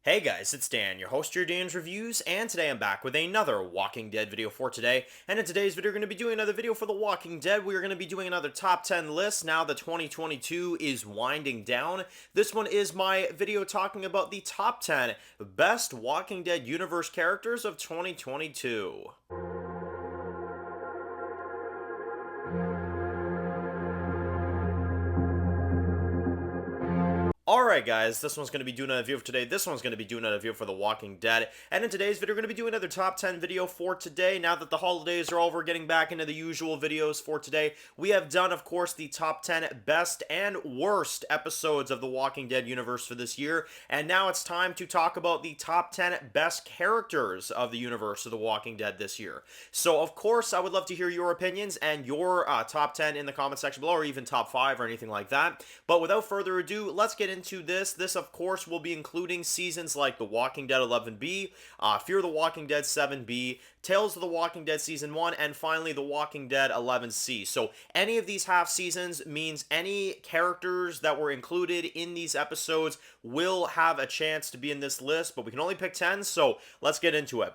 Hey guys, it's Dan, your host of your Dan's Reviews, and today I'm back with another Walking Dead video for today. And in today's video, we're going to be doing another video for The Walking Dead. We're going to be doing another top 10 list now that 2022 is winding down. This one is my video talking about the top 10 best Walking Dead universe characters of 2022. Alright guys, this one's going to be doing another video for today. This one's going to be doing another video for The Walking Dead. And in today's video, we're going to be doing another top 10 video for today. Now that the holidays are over, getting back into the usual videos for today. We have done, of course, the top 10 best and worst episodes of The Walking Dead universe for this year. And now it's time to talk about the top 10 best characters of the universe of The Walking Dead this year. So, of course, I would love to hear your opinions and your top 10 in the comment section below, or even top 5 or anything like that. But without further ado, let's get into this. This, of course, will be including seasons like The Walking Dead 11B, Fear the Walking Dead 7B, Tales of the Walking Dead Season 1, and finally The Walking Dead 11C. So any of these half seasons means any characters that were included in these episodes will have a chance to be in this list, but we can only pick 10, so let's get into it.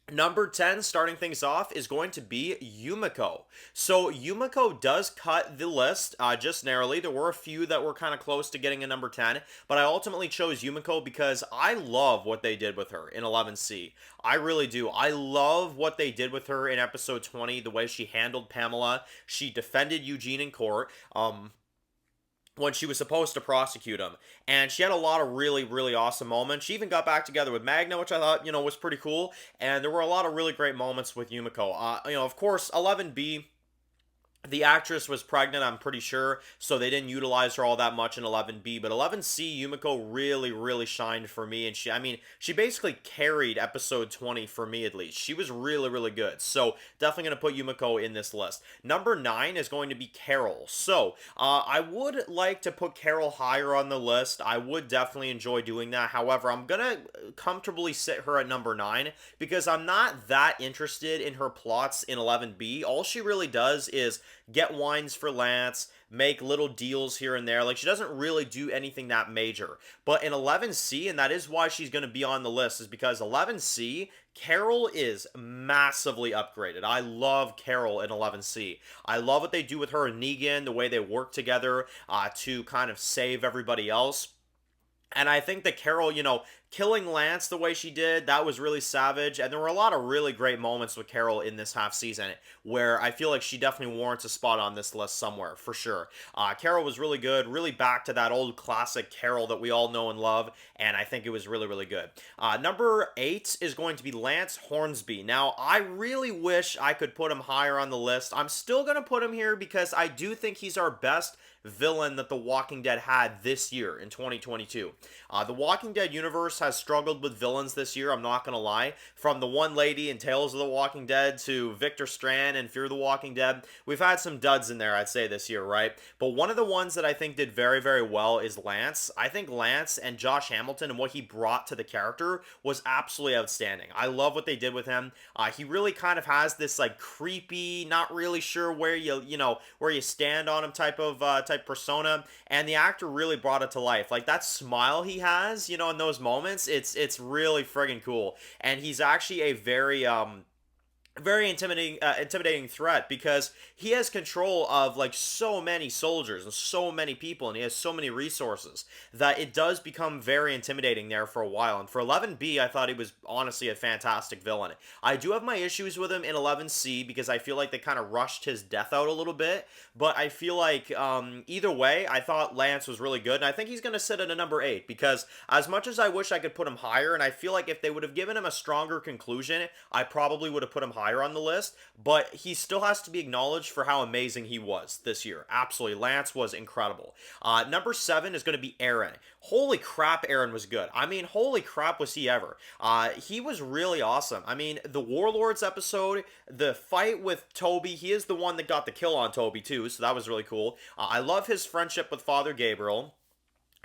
Number 10, starting things off, is going to be Yumiko. So Yumiko does cut the list just narrowly. There were a few that were kind of close to getting a number 10, but I ultimately chose Yumiko because I love what they did with her in 11C. I really do. I love what they did with her in episode 20, the way she handled Pamela. She defended Eugene in court. When she was supposed to prosecute him. And she had a lot of really awesome moments. She even got back together with Magna, which I thought, was pretty cool. And there were a lot of really great moments with Yumiko. Of course, 11B, the actress was pregnant, I'm pretty sure, so they didn't utilize her all that much in 11B, but 11C, Yumiko really shined for me, and she basically carried episode 20 for me, at least. She was really good, so definitely going to put Yumiko in this list. Number 9 is going to be Carol. So, I would like to put Carol higher on the list. I would definitely enjoy doing that. However, I'm going to comfortably sit her at number 9, because I'm not that interested in her plots in 11B. All she really does is get wines for Lance, make little deals here and there. Like, she doesn't really do anything that major. But in 11C, and that is why she's going to be on the list, is because 11C, Carol is massively upgraded. I love Carol in 11C. I love what they do with her and Negan, the way they work together to kind of save everybody else. And I think that Carol, killing Lance the way she did, that was really savage. And there were a lot of really great moments with Carol in this half season where I feel like she definitely warrants a spot on this list somewhere, for sure. Carol was really good, really back to that old classic Carol that we all know and love, and I think it was really good. Number 8 is going to be Lance Hornsby. Now, I really wish I could put him higher on the list. I'm still going to put him here because I do think he's our best villain that The Walking Dead had this year in 2022. The Walking Dead universe has struggled with villains this year, I'm not gonna lie. From the one lady in Tales of the Walking Dead to Victor Strand in Fear the Walking Dead, we've had some duds in there, I'd say, this year, right? But one of the ones that I think did very well is Lance. I think Lance and Josh Hamilton and what he brought to the character was absolutely outstanding. I love what they did with him. He really kind of has this like creepy, not really sure where where you stand on him type persona, and the actor really brought it to life. Like, that smile he has, in those moments, it's really friggin' cool. And he's actually a very intimidating threat because he has control of like so many soldiers and so many people, and he has so many resources that it does become very intimidating there for a while. And for 11B, I thought he was honestly a fantastic villain. I do have my issues with him in 11C because I feel like they kind of rushed his death out a little bit, but I feel like either way, I thought Lance was really good, and I think he's going to sit at a number 8 because as much as I wish I could put him higher, and I feel like if they would have given him a stronger conclusion, I probably would have put him higher on the list, but he still has to be acknowledged for how amazing he was this year. Absolutely. Lance was incredible. Number 7 is going to be Aaron. Holy crap, Aaron was good. I mean, holy crap was he ever. He was really awesome. I mean, the Warlords episode, the fight with Toby, he is the one that got the kill on Toby too, so that was really cool. I love his friendship with Father Gabriel.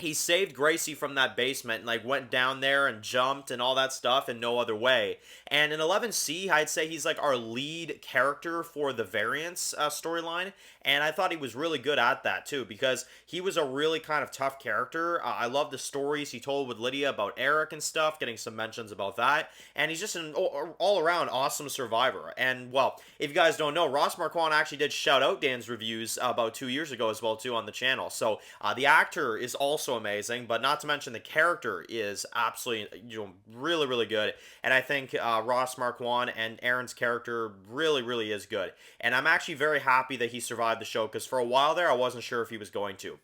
he saved Gracie from that basement and like went down there and jumped and all that stuff in no other way. And in 11C, I'd say he's like our lead character for the variants storyline, and I thought he was really good at that too because he was a really kind of tough character. I love the stories he told with Lydia about Eric and stuff, getting some mentions about that, and he's just an all around awesome survivor. And well, if you guys don't know, Ross Marquand actually did shout out Dan's reviews about 2 years ago as well too on the channel. So the actor is also amazing, but not to mention the character is absolutely really really good. And I think Ross Marquand and Aaron's character really is good. And I'm actually very happy that he survived the show because for a while there I wasn't sure if he was going to.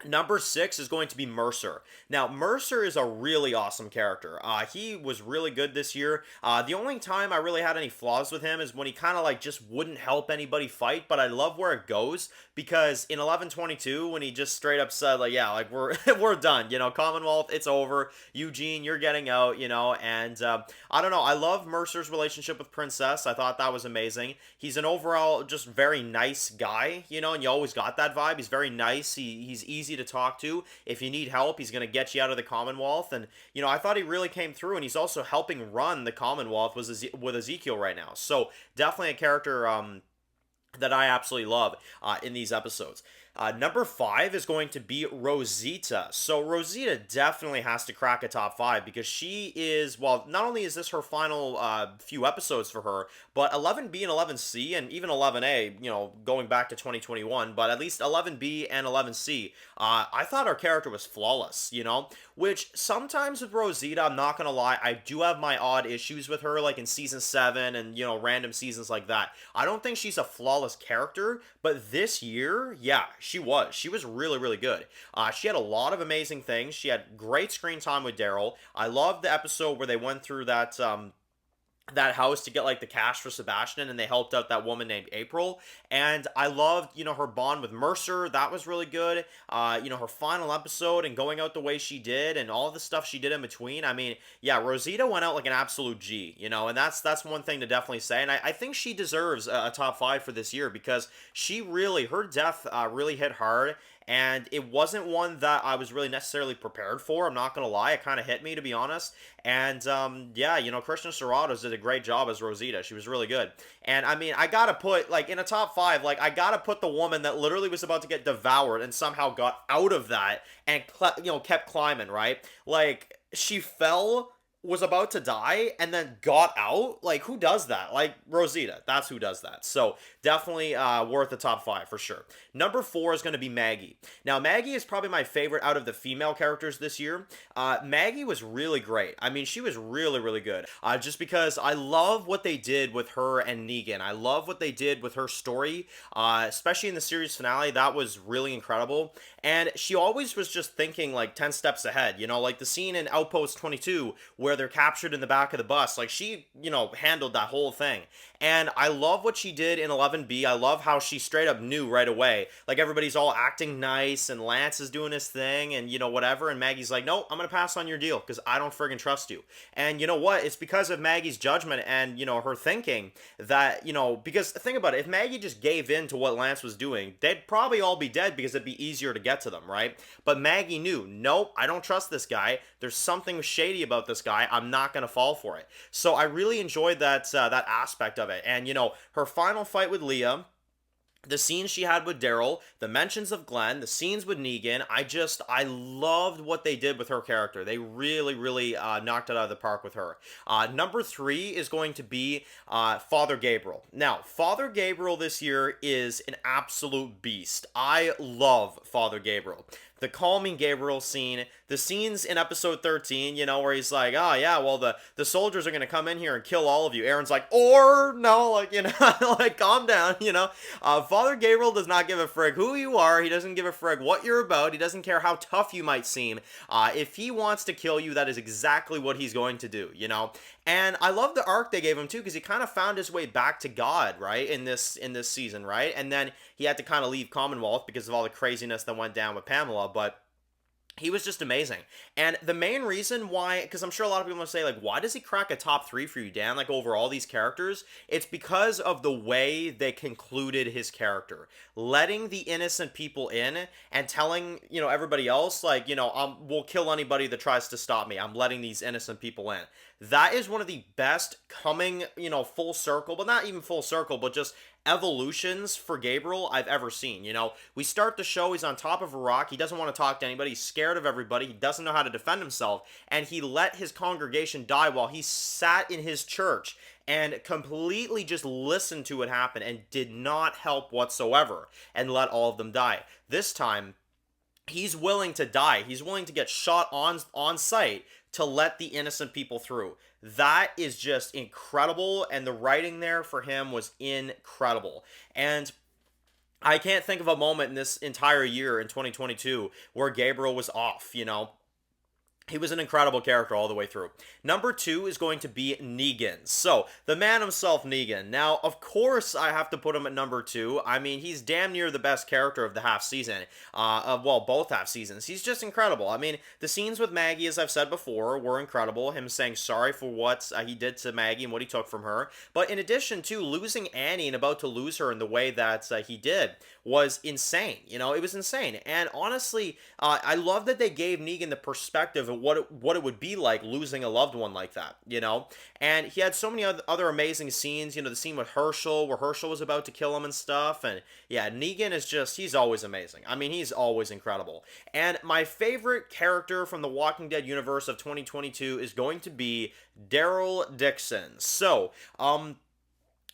Number 6 is going to be Mercer. Now, Mercer is a really awesome character. He was really good this year. The only time I really had any flaws with him is when he kind of like just wouldn't help anybody fight, but I love where it goes because in 1122, when he just straight up said like, yeah, like we're done, Commonwealth, it's over. Eugene, you're getting out, and I don't know. I love Mercer's relationship with Princess. I thought that was amazing. He's an overall just very nice guy, and you always got that vibe. He's very nice. He's easy to talk to. If you need help, he's going to get you out of the Commonwealth. And I thought he really came through, and he's also helping run the Commonwealth with Ezekiel right now. So definitely a character that I absolutely love in these episodes. Number 5 is going to be Rosita. So Rosita definitely has to crack a top 5 because she is, well, not only is this her final few episodes for her, but 11B and 11C and even 11A, going back to 2021, but at least 11B and 11C, I thought her character was flawless, which sometimes with Rosita, I'm not going to lie, I do have my odd issues with her, like in season 7 and, random seasons like that. I don't think she's a flawless character, but this year, yeah, she was really good. She had a lot of amazing things. She had great screen time with Daryl. I loved the episode where they went through that house to get like the cash for Sebastian, and they helped out that woman named April. And I loved her bond with Mercer. That was really good. Her final episode and going out the way she did and all the stuff she did in between. I mean, yeah, Rosita went out like an absolute G, and that's one thing to definitely say. And I think she deserves a top 5 for this year because her death really hit hard. And it wasn't one that I was really necessarily prepared for. I'm not going to lie. It kind of hit me, to be honest. And, Krishna Serratos did a great job as Rosita. She was really good. And, I mean, I got to put, like, in a top 5, like, I got to put the woman that literally was about to get devoured and somehow got out of that and, kept climbing, right? Like, she fell, was about to die, and then got out. Like, who does that? Like, Rosita. That's who does that. So, definitely worth the top 5 for sure. Number 4 is going to be Maggie. Now, Maggie is probably my favorite out of the female characters this year. Maggie was really great. I mean, she was really good. Just because I love what they did with her and Negan. I love what they did with her story, especially in the series finale. That was really incredible. And she always was just thinking like 10 steps ahead, like the scene in Outpost 22 where they're captured in the back of the bus. Like she, handled that whole thing. And I love what she did in 11B. I love how she straight up knew right away. Like everybody's all acting nice and Lance is doing his thing and, whatever. And Maggie's like, no, I'm going to pass on your deal because I don't friggin' trust you. And you know what? It's because of Maggie's judgment and, her thinking that, because think about it. If Maggie just gave in to what Lance was doing, they'd probably all be dead because it'd be easier to get to them, right? But Maggie knew, nope, I don't trust this guy. There's something shady about this guy. I'm not going to fall for it. So I really enjoyed that aspect of it. And, her final fight with Leah, the scenes she had with Daryl, the mentions of Glenn, the scenes with Negan, I loved what they did with her character. They really knocked it out of the park with her. Number 3 is going to be Father Gabriel. Now, Father Gabriel this year is an absolute beast. I love Father Gabriel. The calming Gabriel scene, the scenes in episode 13, where he's like, oh yeah, well the soldiers are going to come in here and kill all of you. Aaron's like, or no, like, like calm down, Father Gabriel does not give a frig who you are. He doesn't give a frig what you're about. He doesn't care how tough you might seem. If he wants to kill you, that is exactly what he's going to do, And I love the arc they gave him too, because he kind of found his way back to God, right, in this season, right? And then he had to kind of leave Commonwealth because of all the craziness that went down with Pamela. But He was just amazing. And the main reason why, because I'm sure a lot of people will say, like, why does he crack a top 3 for you, Dan, like, over all these characters? It's because of the way they concluded his character. Letting the innocent people in and telling, everybody else, like, we'll kill anybody that tries to stop me. I'm letting these innocent people in. That is one of the best coming, full circle, but not even full circle, but just evolutions for Gabriel I've ever seen. We start the show, he's on top of a rock, he doesn't want to talk to anybody, he's scared of everybody, he doesn't know how to defend himself, and he let his congregation die while he sat in his church and completely just listened to it happen and did not help whatsoever and let all of them die. This time, he's willing to die. He's willing to get shot on sight to let the innocent people through. That is just incredible, and the writing there for him was incredible. And I can't think of a moment in this entire year in 2022 where Gabriel was off. He was an incredible character all the way through. Number 2 is going to be Negan. So, the man himself, Negan. Now, of course, I have to put him at number 2. I mean, he's damn near the best character of the half season. Both half seasons. He's just incredible. I mean, the scenes with Maggie, as I've said before, were incredible. Him saying sorry for what he did to Maggie and what he took from her. But in addition to losing Annie and about to lose her in the way that he did was insane. It was insane. And honestly, I love that they gave Negan the perspective of what it would be like losing a loved one like that, and he had so many other amazing scenes, the scene with Herschel where Herschel was about to kill him and stuff. And yeah, Negan is he's always amazing. I mean, he's always incredible. And my favorite character from the Walking Dead universe of 2022 is going to be Daryl Dixon. So,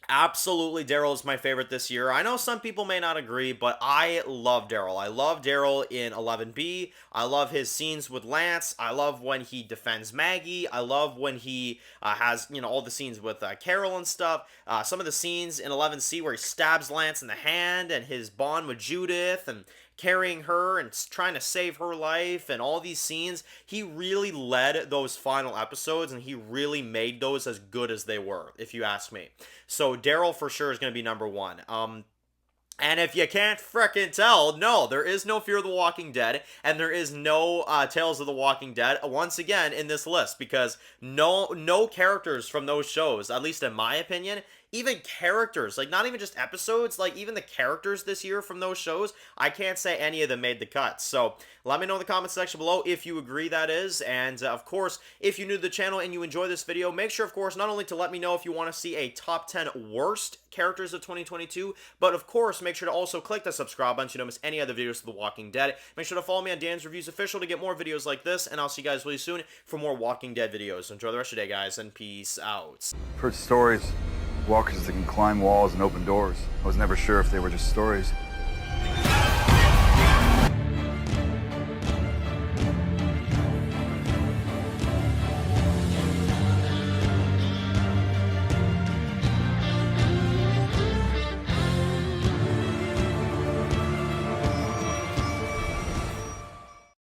absolutely, Daryl is my favorite this year. I know some people may not agree, but I love Daryl. I love Daryl in 11B. I love his scenes with Lance. I love when he defends Maggie. I love when he has, all the scenes with Carol and stuff. Some of the scenes in 11C where he stabs Lance in the hand, and his bond with Judith, and carrying her and trying to save her life, and all these scenes. He really led those final episodes, and he really made those as good as they were, if you ask me. So Daryl for sure is going to be number 1. And if you can't frickin' tell, no, there is no Fear of the Walking Dead, and there is no Tales of the Walking Dead, once again, in this list, because no characters from those shows, at least in my opinion, even characters, like not even just episodes, like even the characters this year from those shows, I can't say any of them made the cut. So let me know in the comment section below if you agree that is. And of course, if you're new to the channel and you enjoy this video, make sure, of course, not only to let me know if you want to see a top 10 worst characters of 2022, but of course, make sure to also click the subscribe button so you don't miss any other videos of The Walking Dead. Make sure to follow me on Dan's Reviews Official to get more videos like this, and I'll see you guys really soon for more Walking Dead videos. Enjoy the rest of your day, guys, and peace out. I've heard stories. Walkers that can climb walls and open doors. I was never sure if they were just stories